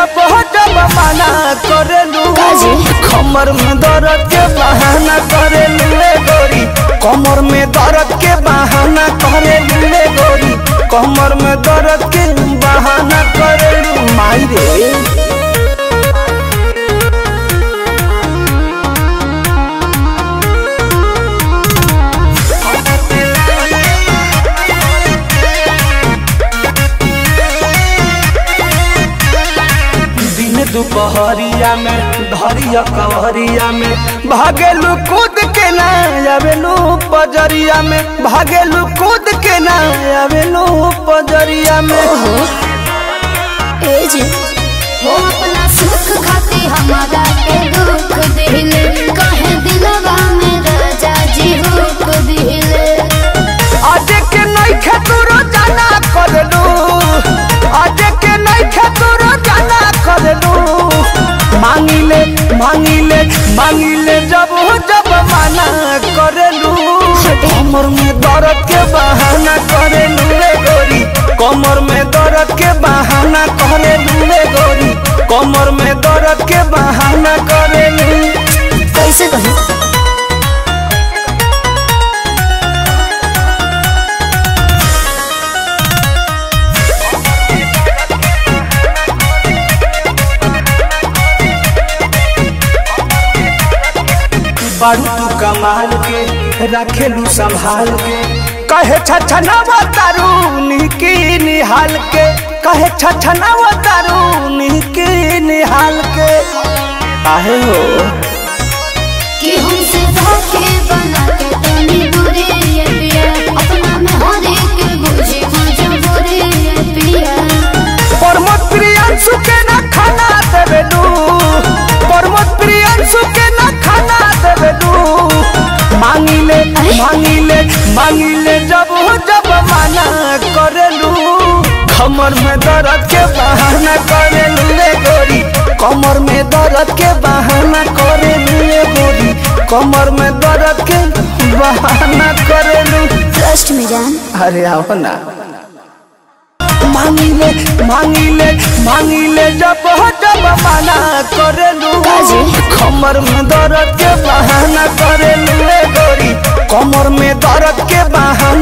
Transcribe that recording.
जब जब मना करेलू कमर में दर्द के बहाना करेलू गोरी कमर में दर्द के बहाना करेलू गोरी कमर में दर्द के बहाना करेलू माई रे। दोपहरिया में धरिया कवरिया में भागेलू कूद के ना आवेलू पजरिया में भागेलू कूद के ना आवेलू पजरिया में ए जी हो अपना सुख खाती हमारा के दुख दिले कहे दिलवा में राजा जी हुक दिले आज के नहीं खेतुरो जाना करलू आज के नहीं खेतुरो जाना करलू मांगिले मांगिले मांगिले जब जब मना करेलू कमर में दर्द के बहाना करेलू रे गोरी कमर में दर्द के बहाना करेलू रे गोरी कमर में दर्द के बहाना करेलू। कैसे कही बारू तू कमाल के रखेलू संभाल के कहे छछनावा तारू की निहाल के कहे छछनावा तारू की निहाल के काहे हो कि हमसे धोखे बना के तनी दूरी ये पिया अपना में हर एक बुझे मजबूरी ये पिया परमत प्रियांशु के ना खाना देवेलू परमत प्रियांशु के ना खाना देवेलू मांगिले मांगिले मांगिले जब जब मना करेलू कमर में दर्द के बहाना करेलू रे गोरी कमर में दर्द के बहाना करेलू रे गोरी कमर में दर्द के बहाना करेलू। ट्रस्ट में जान अरे आओ ना मांगिले मांगिले मांगिले जब जब मना करेलू कमर में दर्द के बहाना करेलू रे गोरी कमर में दर्द के बहाना